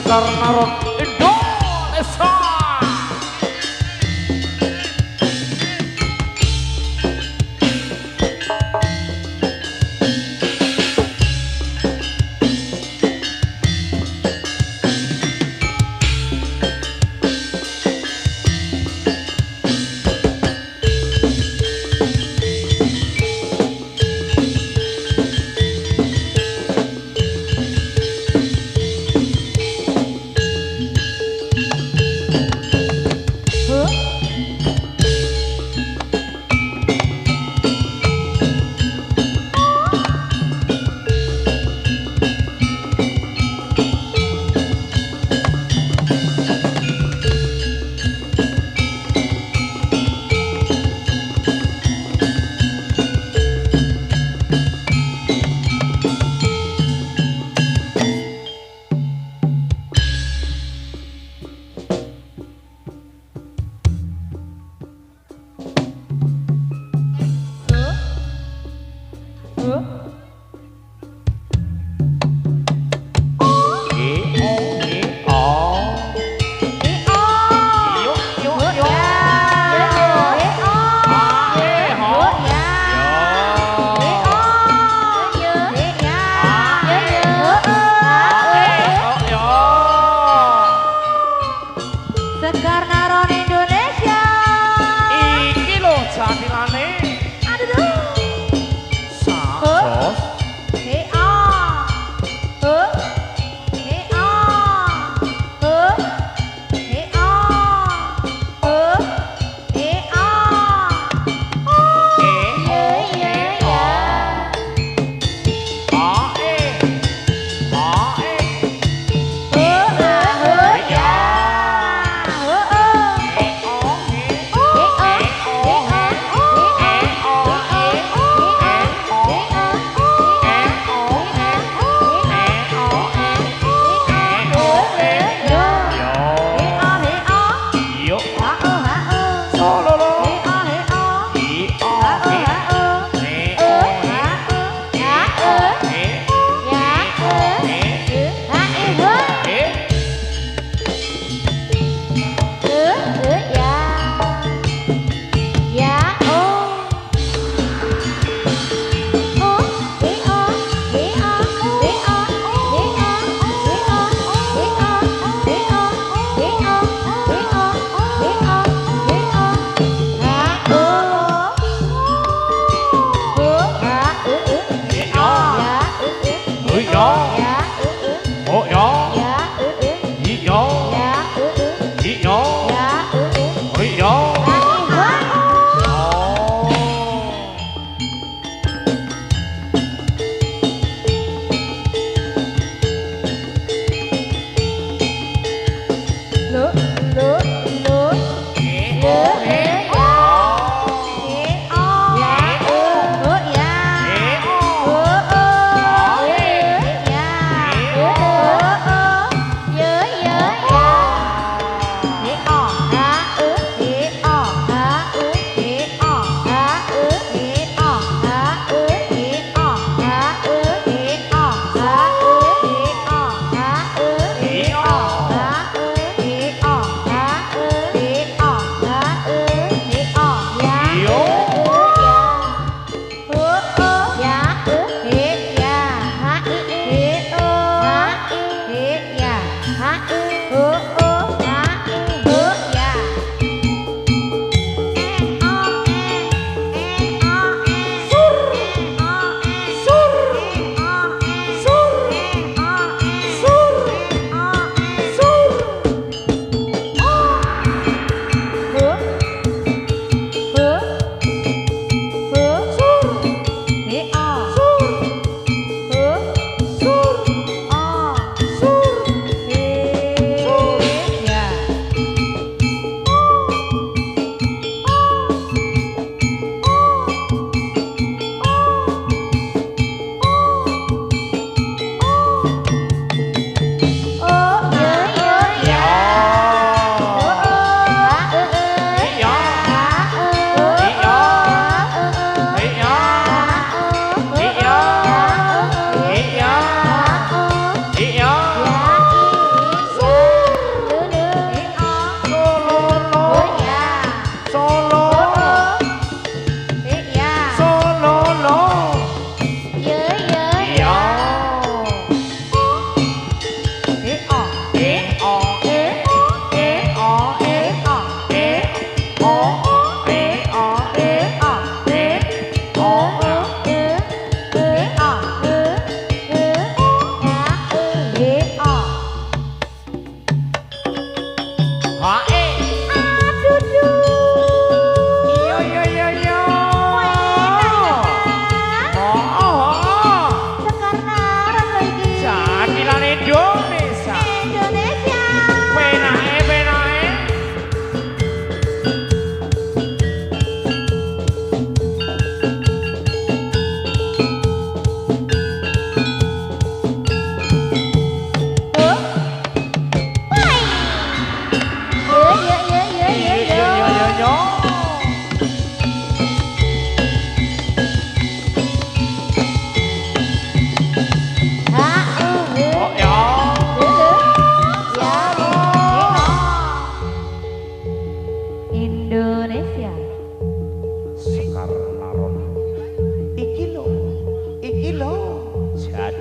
karena rock Indonesia.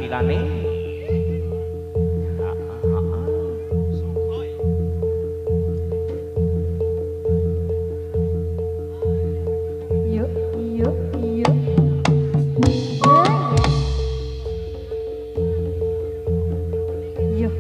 penampilannya. Yuk, yuk, yuk. Yuk.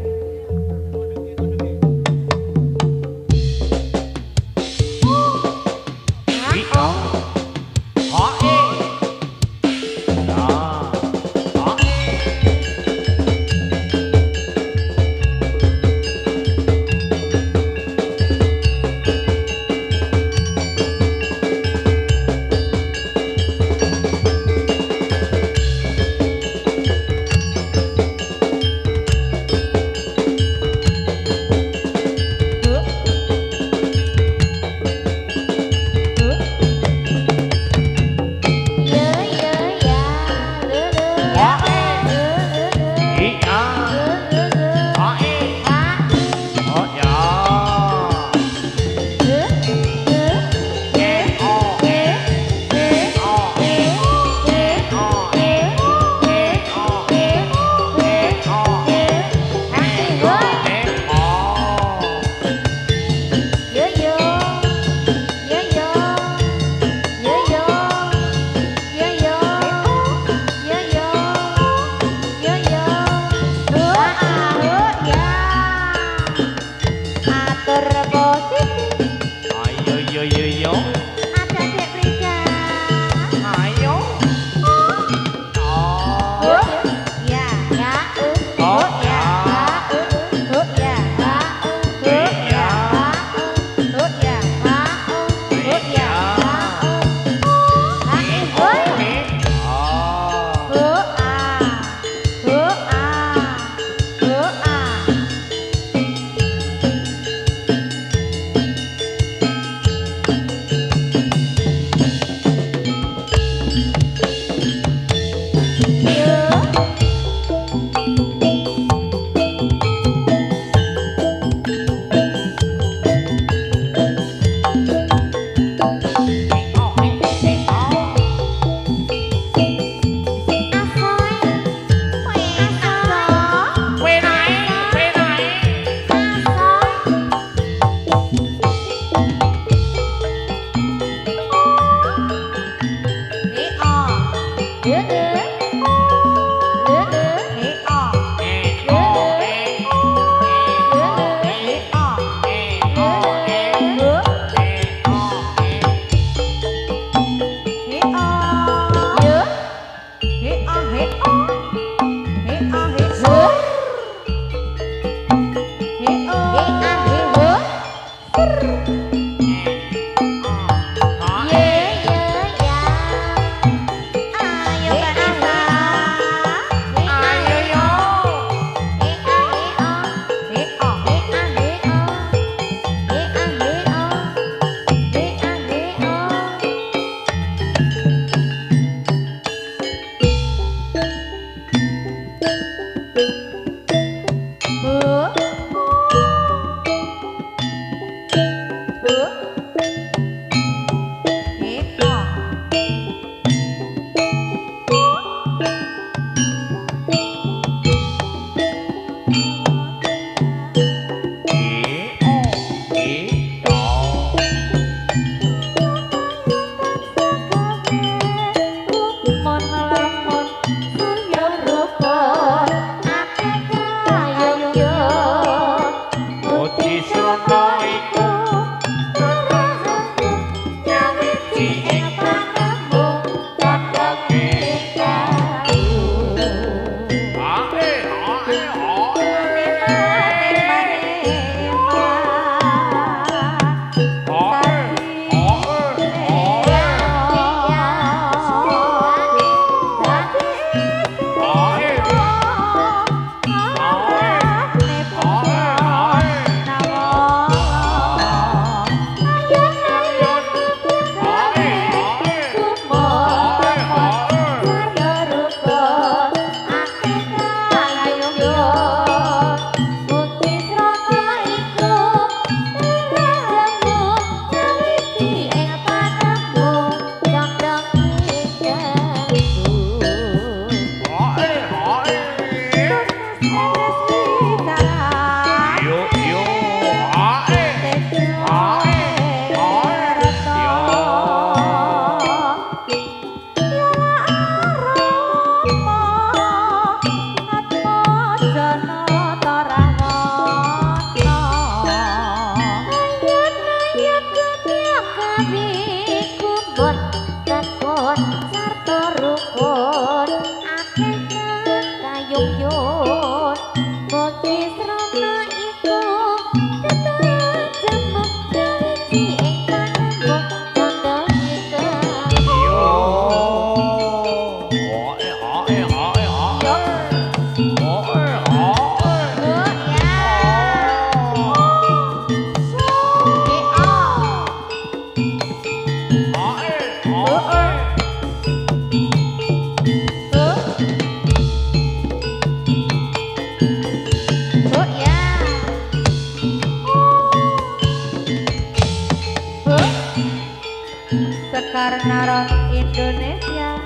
Sekar Narok Indonesia.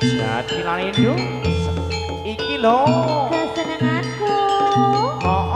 Jatilan Indo iki lho Kesenenganku. oh.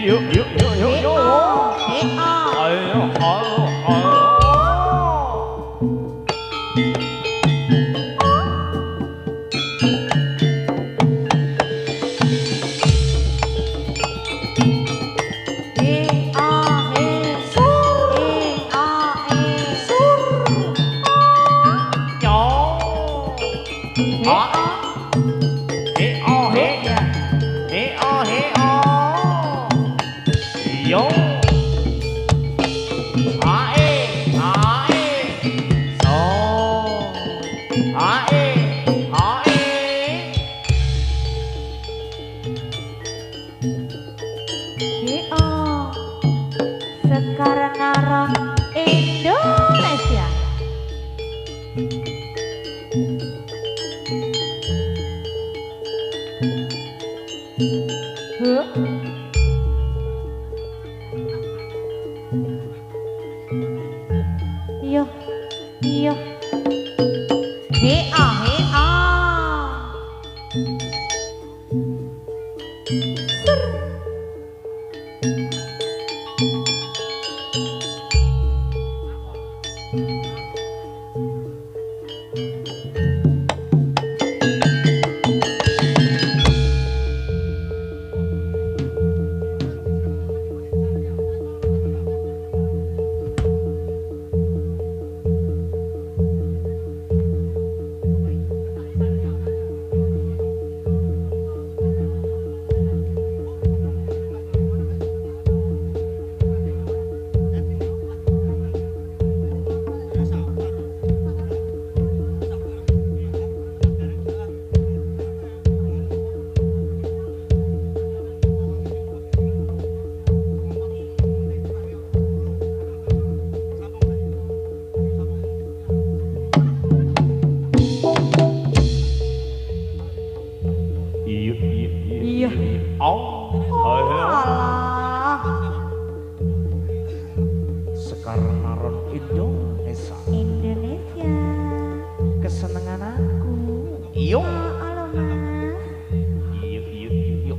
Yo. Ayo. Yo. Sekarang Naron Indonesia. Yo. Hea. Iya. Alah. Sekarang Naron Indonesia. Kesenangan aku. Yo. Halo Mas. Yo.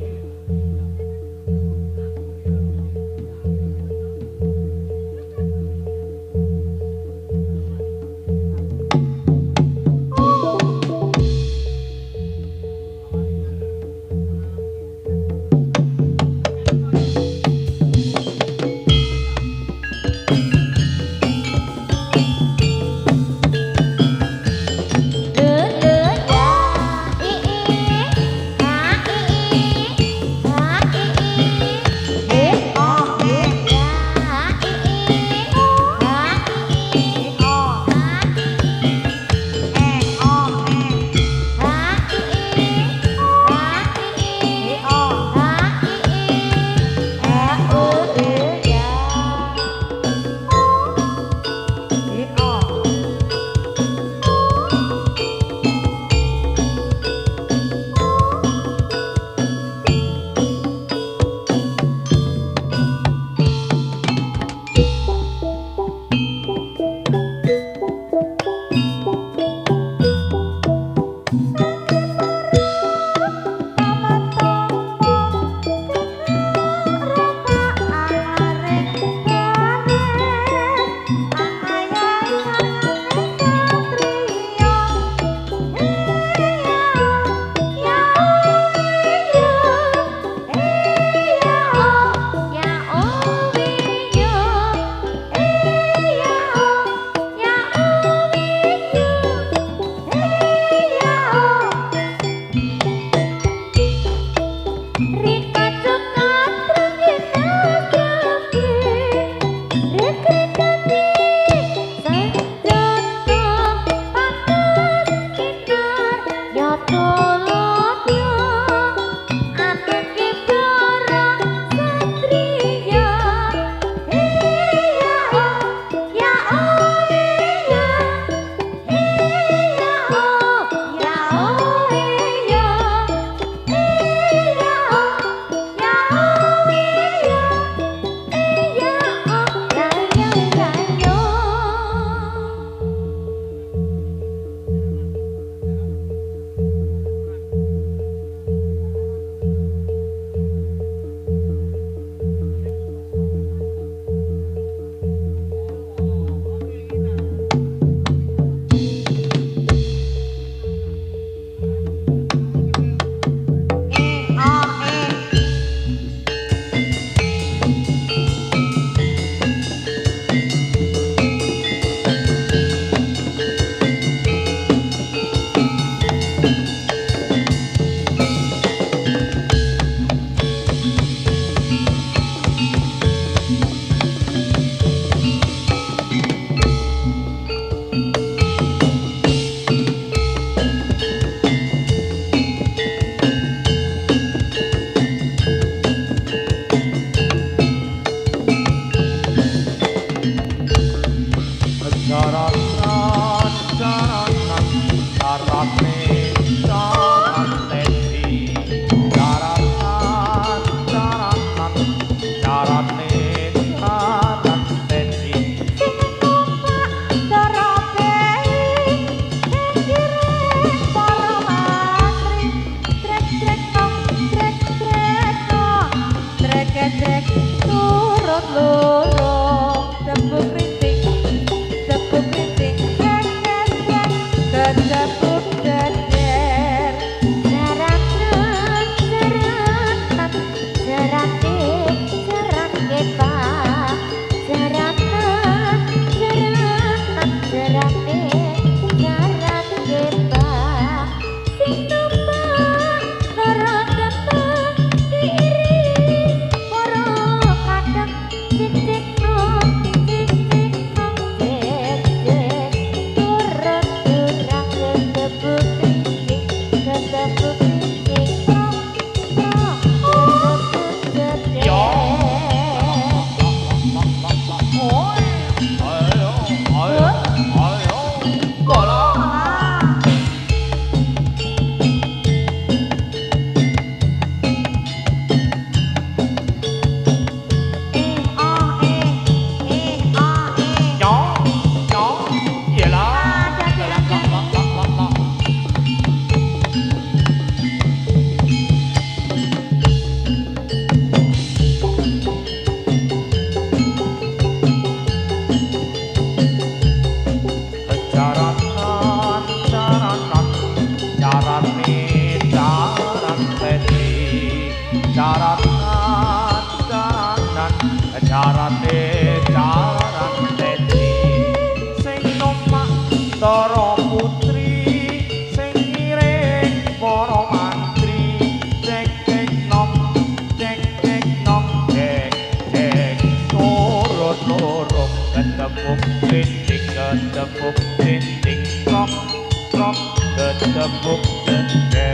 Tepuk jender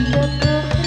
Thank you.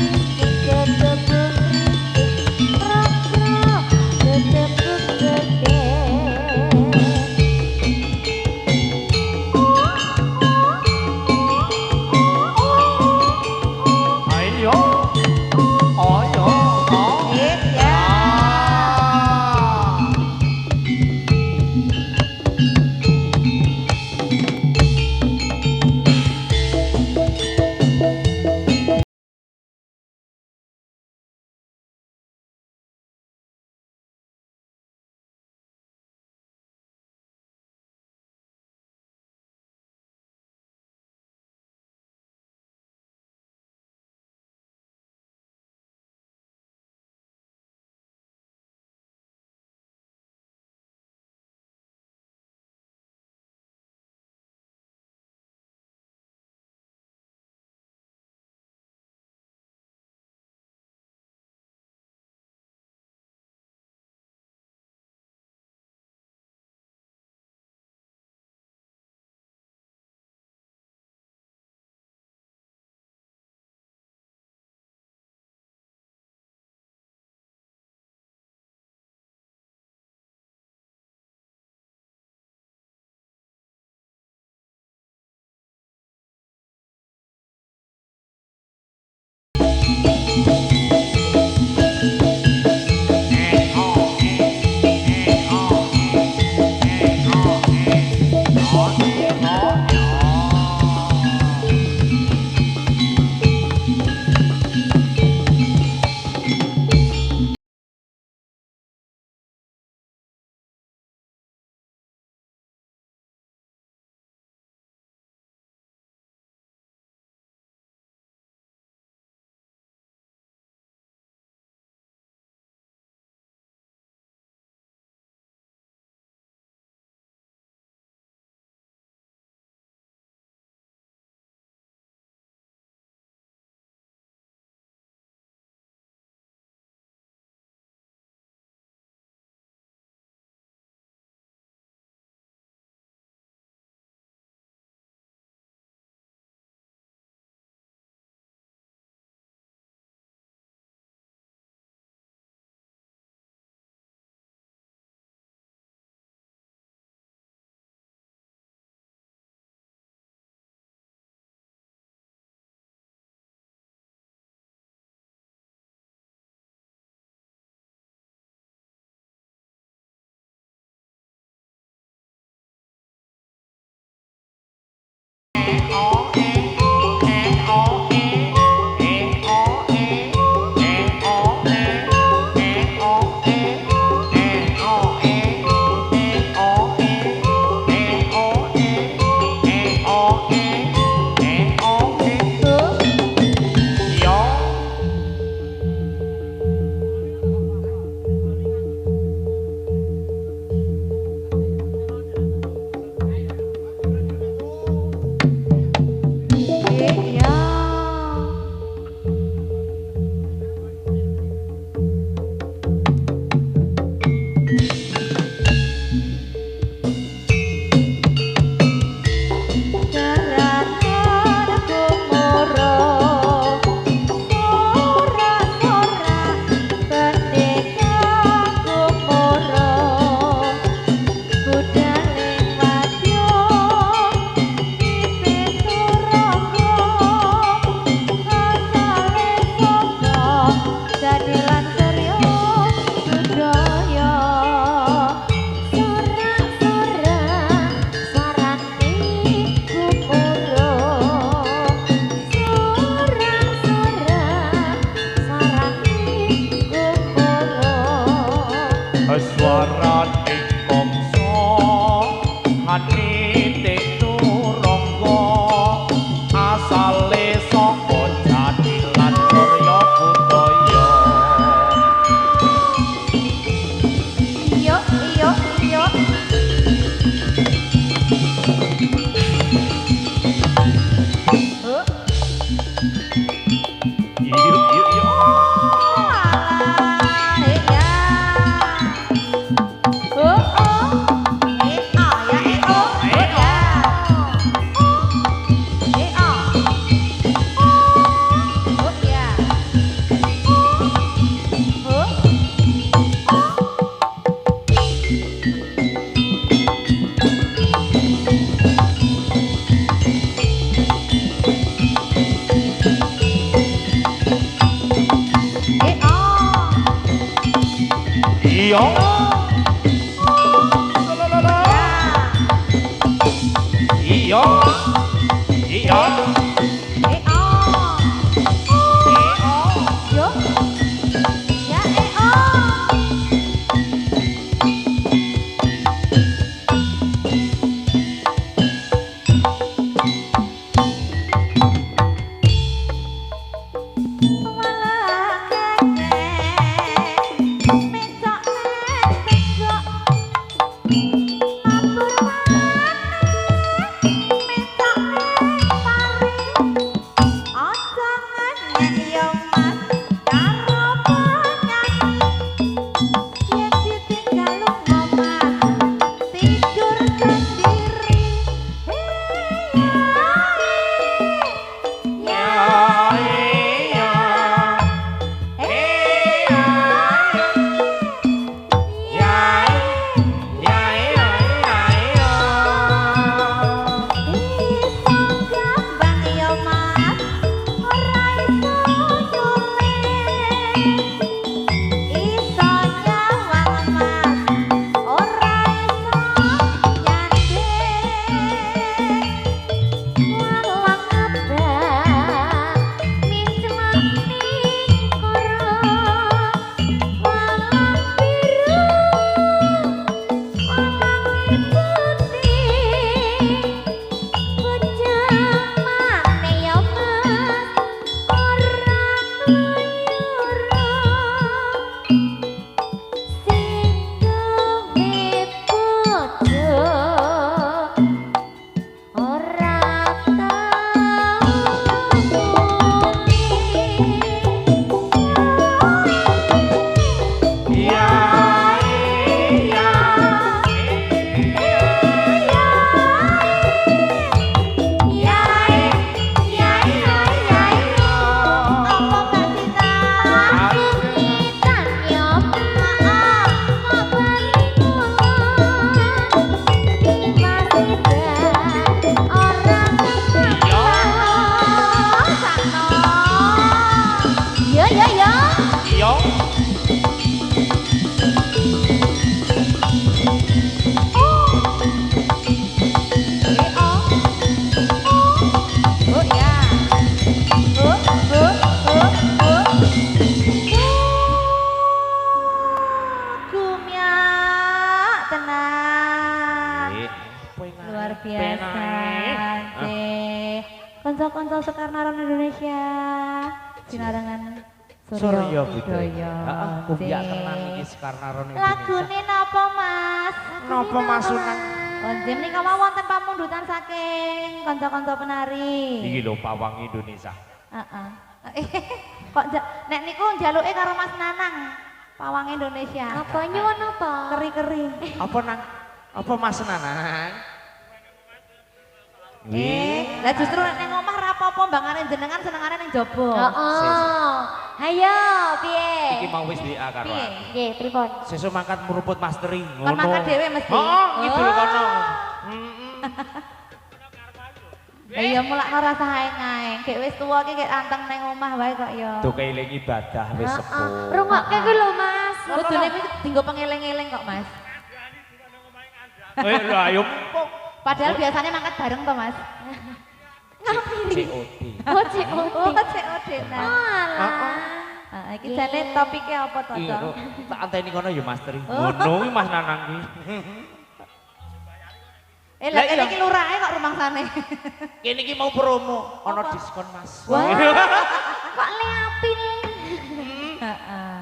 Marani mongso hani tekturangga asale saka jadilan Surya Budaya. Iya, iya, iya. Iya. Iya. Iya. Konco-konco Sekarnaron Indonesia sinarengan Surya Budaya. Heeh, kumbyak tenan iki Sekarnaron Indonesia. Lagune napa, Mas? Napa Masunan? Konjem nika wonten pamundutan saking kanca-kanca penari. Iki lho pawang Indonesia. Heeh. Kok nek niku njaluke karo Mas Nanang, pawang Indonesia. Apa nyuwun apa? Keri-keri. Apa nang? Apa Mas Nanang? Lah justru nek ning omah ra apa-apa mbangane jenengan senengane ning jaba. Heeh. Hayo, piye? Iki mau wis WA karo aku. Nggih, pripun? Sesuk mangkat meruput masteri ngono. Kon mangkat dhewe mesti. Heeh, ngidul kono. Iya mulakno rasa aeng-aeng. Gek wis tuwa iki gek anteng ning omah wae kok ya. Tuh keiling ibadah wis sepuh. Rungokke ku lho, Mas. Kudune iki dienggo pengeling-eling kok, Mas. Lho ayo mumpung. Padahal biasanya mangkat bareng to, Mas. COD. Oh, COD. Oh, COD. Nah. Alah. Iki jane topike apa to, Iya, Cok? tak anteni kono ya Mas Tri. Ngono kuwi Mas Nanang kuwi. Lah Lah, iya. iki lurahe kok rumangsane. Kene iki mau promo, ono Apa? diskon Mas. Wah. Kok leapil? Heeh.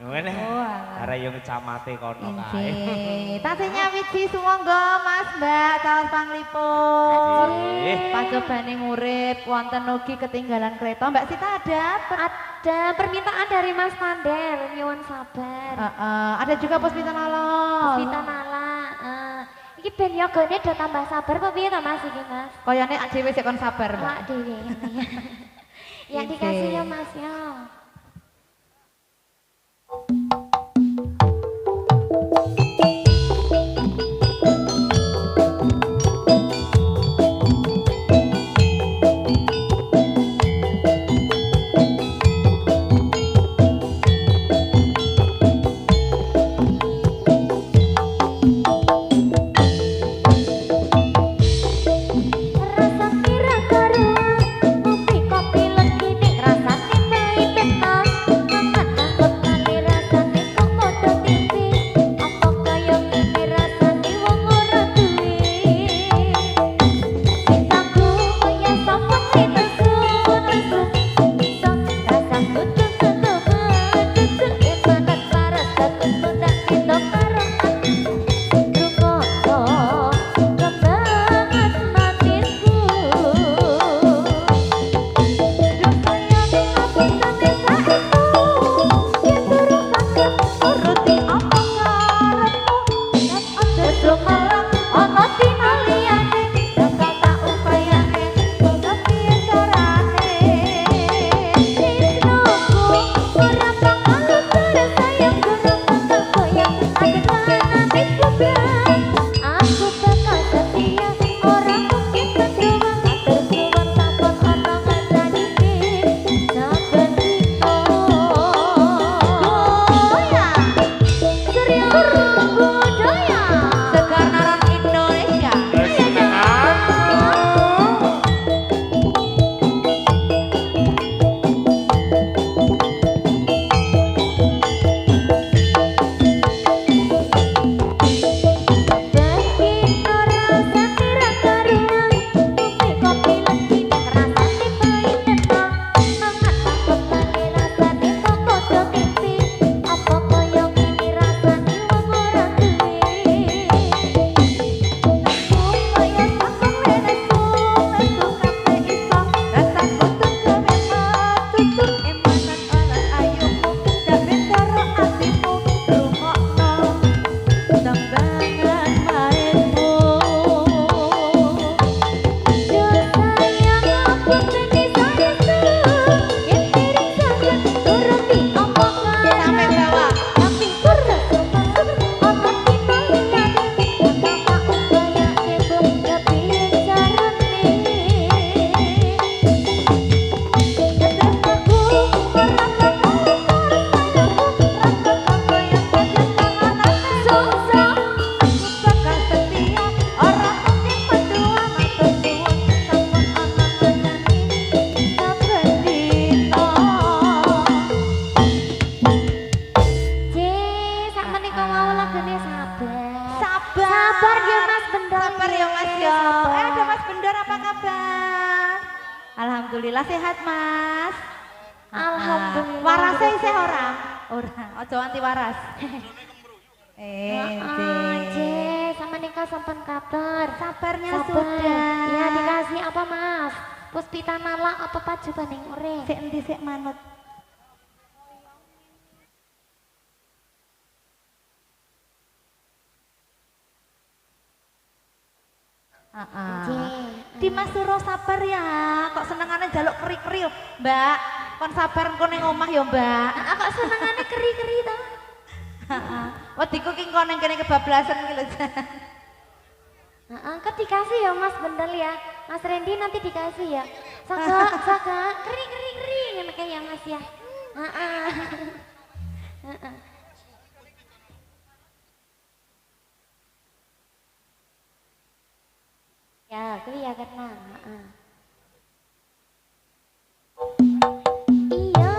Ngene. Oh, alah. Are yo ngecamate kono kae. Inggih. Tasihnya wiji sumangga Mas Mbak Caos Panglipun. Nggih. Pacobane ngurip wonten ugi ketinggalan kereta. Mbak Sita ada? Ada permintaan dari Mas Pandel, nyuwun sabar. Ada juga Puspita Nolol. Kita nala. Iki ben yogane do tambah sabar apa piye ta Mas iki Mas? Koyone dhewe sik kon sabar, Mbak. Awak dhewe. Ya Oke. dikasih ya Mas ya. Rasa kira karuan, kopi kopi legine rasane bae benar. Mangan angkot kali rasane kok padha tinggi. Apa kaya ngene rasane wong ora duwe. Cintaku kaya sapa nesu nesu. Bisa rasa kudu kudu kudu ibadat paras aku sudah kita karo aku. Rukoto kebanget matinku. Aku bakal setia, orang mungkin berdua tersuwun tanpa ana ngandani saben dina. Surya budaya Sekarang Indonesia. Begitu rasa kira karuan, kopi kopi legine rasane bae tenang. Mangan takut kali rasane kok padha mimpi. Apa kaya ngene rasane wong ora duwe. Kaya sakon nesu nesu kabeh iso. Rasaku tenggelam tutur emanan alat ayumu. Dabe karo atimu rungokno tembangan maenmu. Sayang aku tadi saestu, yen piring sanget turuti omongan. Sampai bawah. Tapi kurang termasuk ana tinaliane, maka upaya nebo kepiye carane. Aku ora kenal sayangku, rasa kaya pedes tanganane. Sok-sok Aku bakal setia, ora mungkin berdua matur suwun sampun ana ngandani saben dina. sak menika mau lagune sabar. Sabar. Sabar ya Mas Bendor. Sabar ya Mas ya. Sabar. Ada Mas Bendor apa kabar? Alhamdulillah sehat Mas. Alhamdulillah. Warasnya isih ora? Ora, ojo anti waras. C, sama nikah sampun kabar. Sabarnya Sabar. sudah. Ya dikasih apa Mas? Puspita nala apa pajubaning urip? Sik endi sik manut. Dimas suruh sabar ya, kok senengane jaluk keri-keri Mbak. Kon sabar engko ning omah ya Mbak. Kok senengane keri-keri to? Heeh. Wediku ki engko ning kene kebablasan ki lho. Heeh, kok dikasih ya Mas Bendel ya. Mas Randy nanti dikasih ya. Saga, keri-keri ngene kayak ya Mas ya. Heeh. Heeh. Ya, kuwi ya karena. Iya.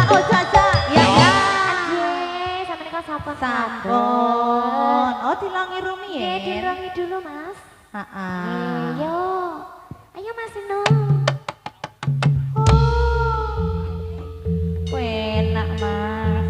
oh Caca. Ya ya. Nggih, sampeyan kok sapa? Sampun. Oh dilongi rumiyin. Nggih, dirongi dulu, Mas. Heeh. Ayo. Ayo Mas Inu. Oh. Enak, Mas.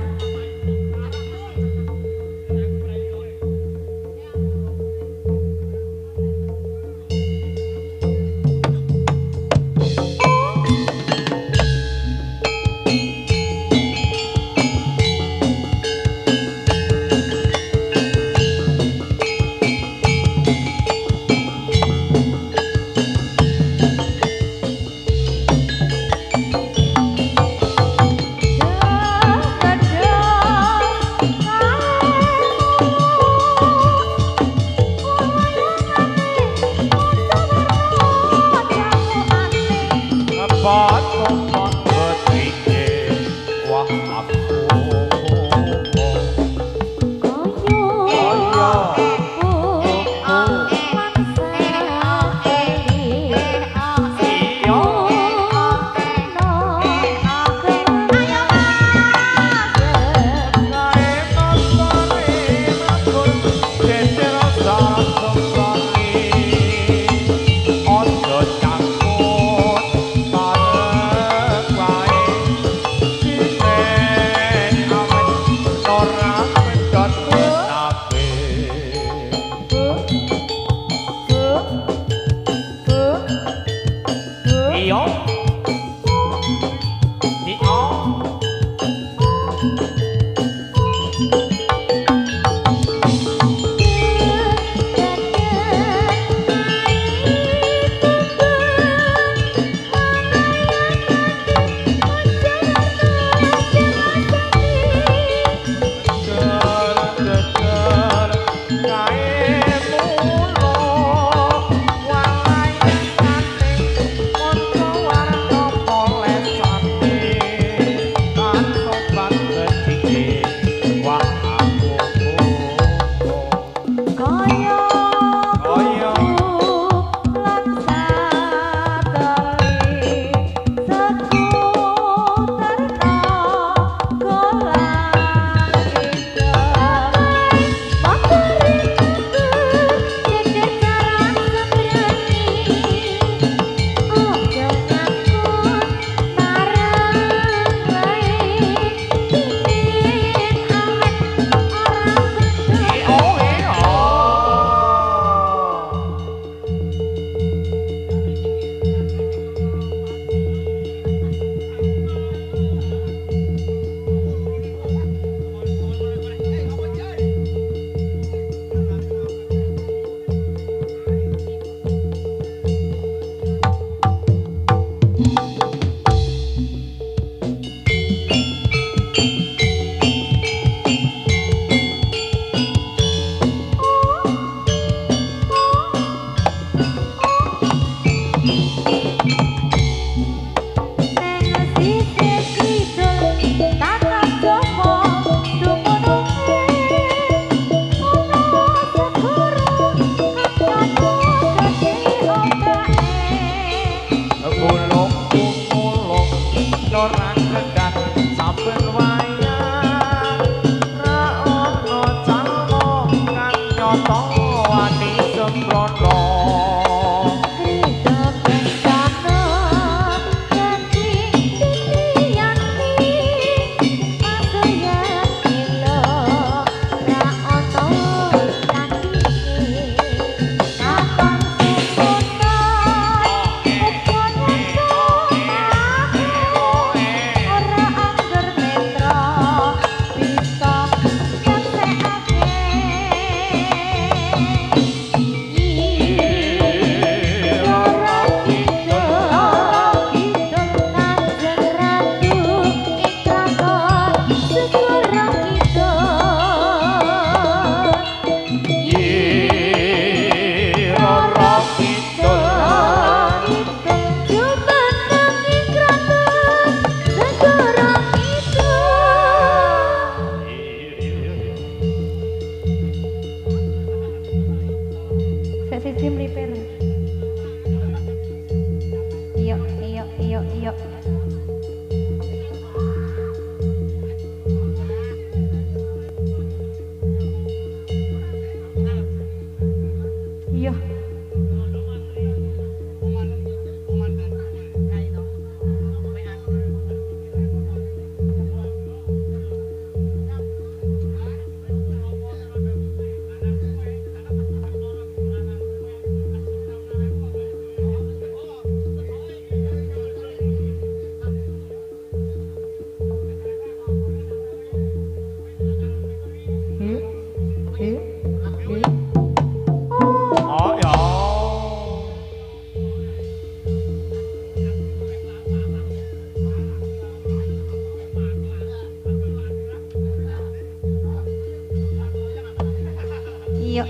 Iya.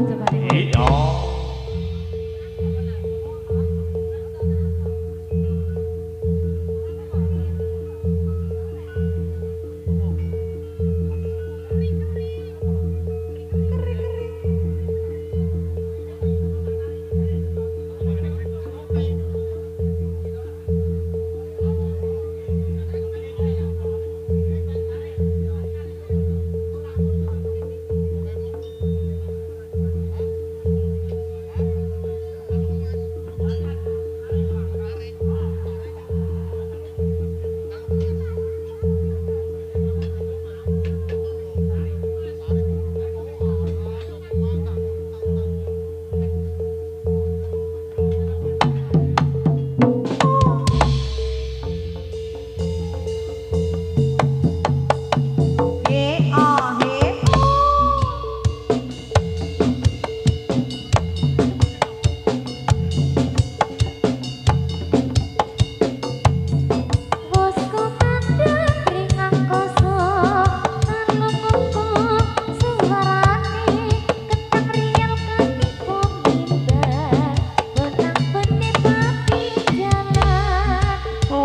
Coba nih. Iya. Bos komandan ringan kosong anu ngomong suarane kentang riel kaki pemimbar benang benih tapi jalan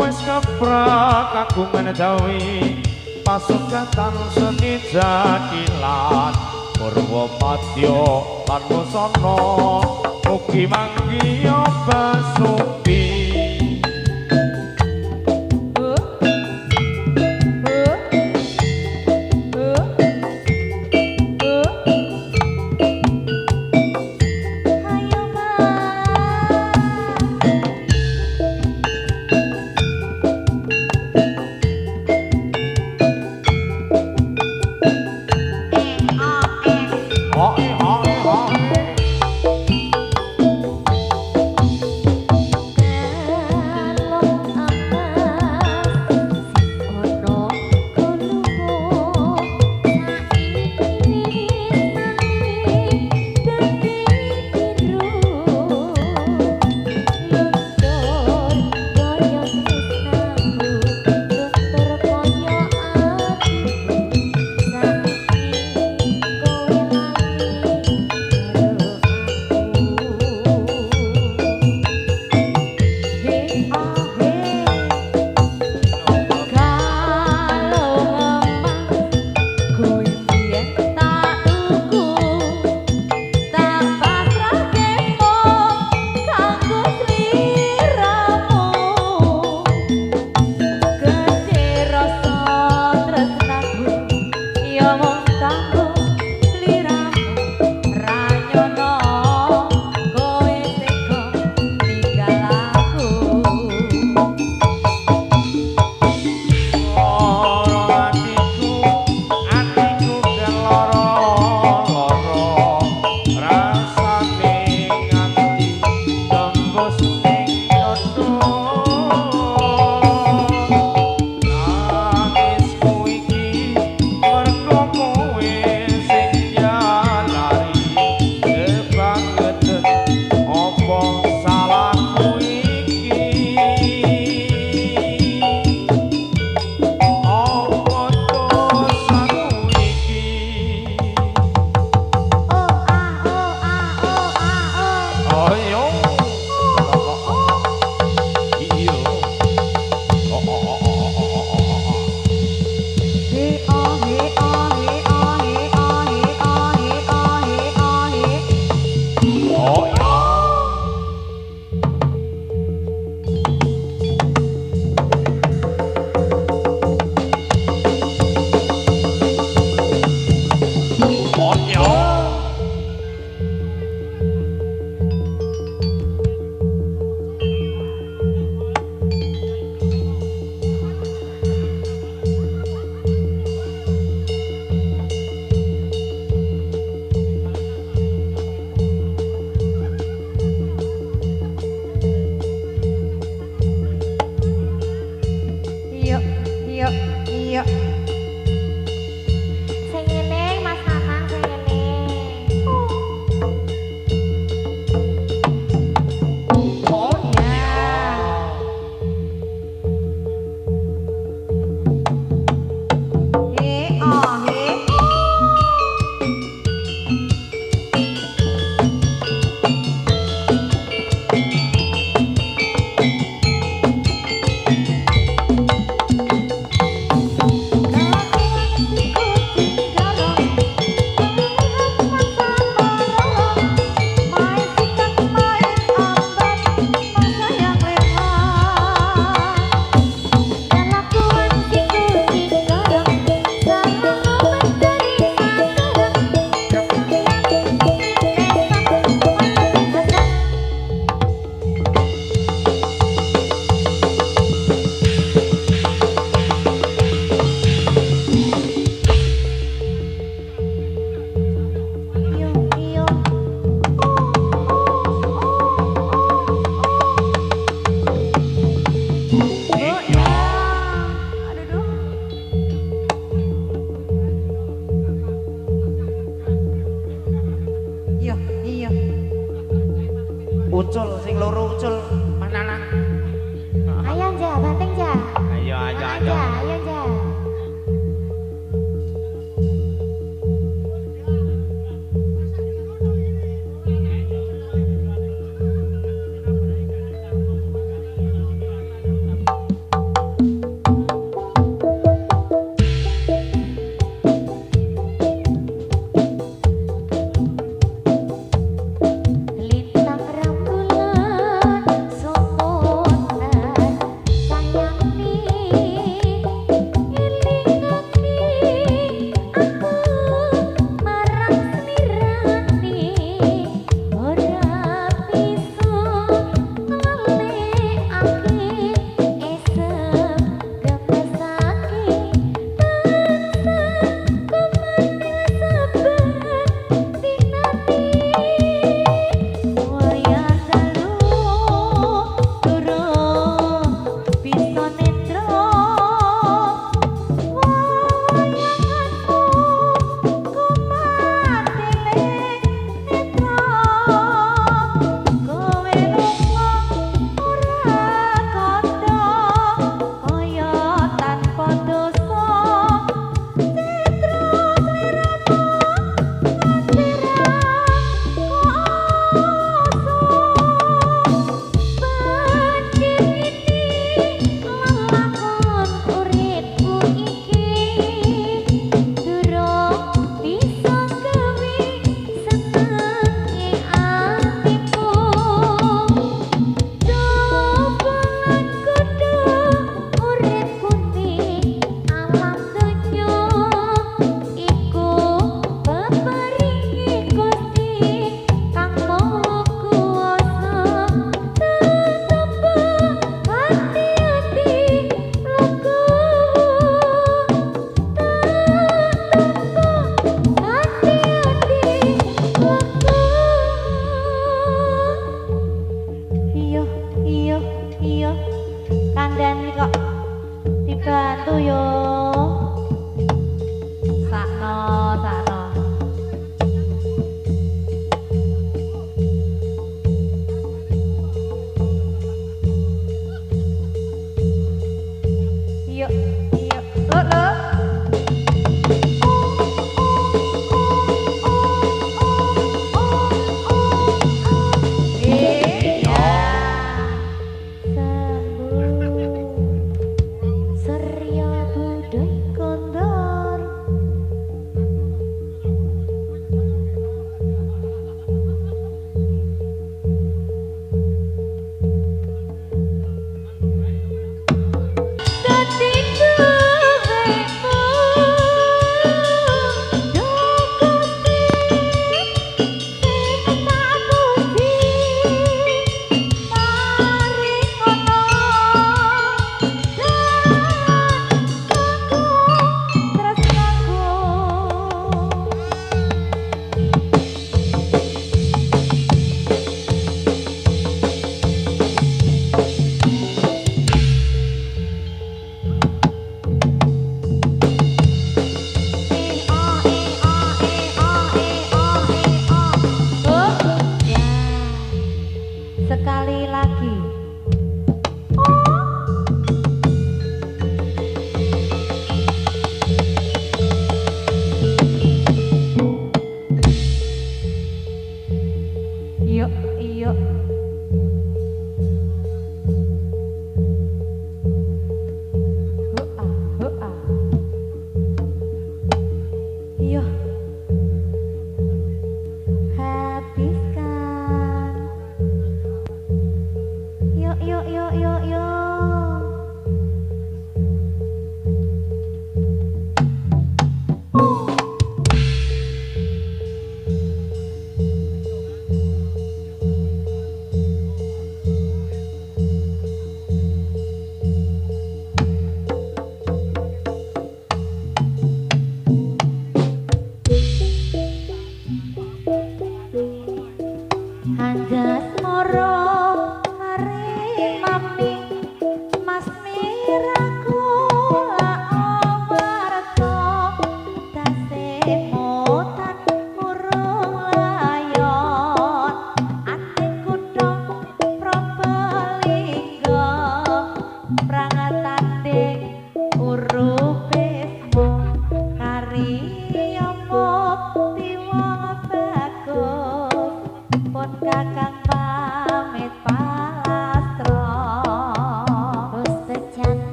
Wes keprak kagungan dawi pasugatan seni jakilan Purwomadya lan Musana mugi manggiya basuki hayo mas Hoi hoi hoi Ucul sing loro ucul. Mana nang? Ayo ja, banteng ja. Ayo ayo ayo. Ayo ja. Lintang rembulan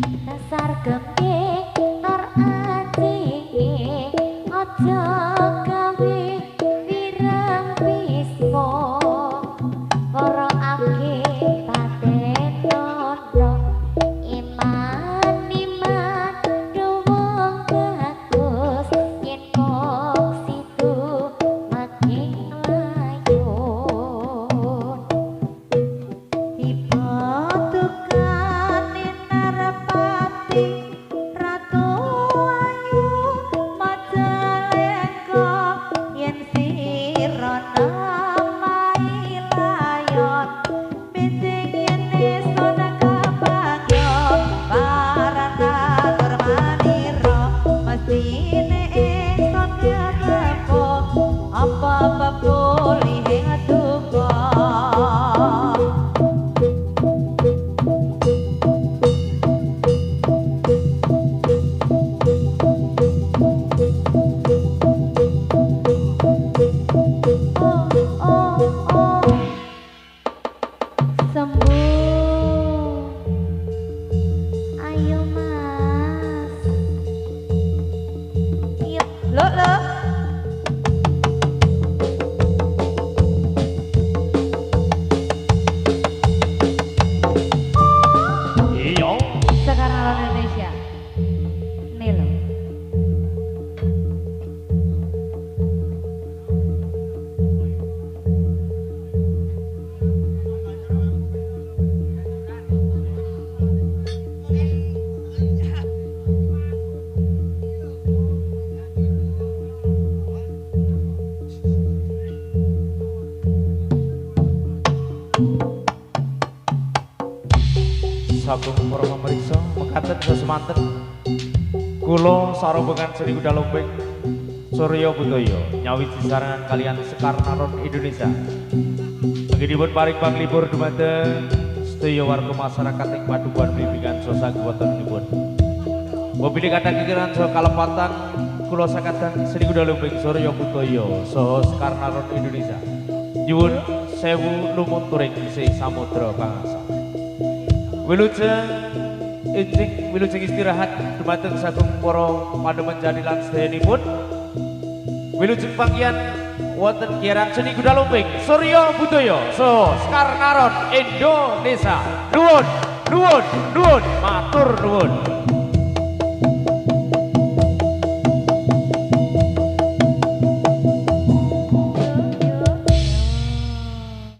dasar gembek tor aji ojo gawe wirang bismo para ake paten nono iman duwung bagus yen kok situ makin layun Tiba tukane Narpati Ratu Ayu Majalengka yen sira namai layon piting yen sona kabagyo parana termaniro mestine ingsun kepo apa boleh ngadungo sembuh ayo mas Yep. Lo Iya. sekarang lawan Indonesia nih lo Sagung para pamirsa mekaten semanten kula sarombogan Seni Kuda Lumping Surya Budaya nyawiji sarangan kalian Sekar Naron Indonesia anggenipun paring panglipur dumateng sedaya warga masyarakat ing padukuhan bimbingan sosa kuwatanipun mobil kata kikiran saha kalepatan kula sakadang Seni Kuda Lumping Surya Budaya saha Sekar Naron Indonesia nyuwun sewu lumunturing isih samudra bangsa wilujeng istirahat dumateng sagung para pademen jani lan sedayanipun wilujeng panggihan wonten giaran Seni Kuda Lumping Surya Budaya so Sekar Naron Indonesia nuwun matur nuwun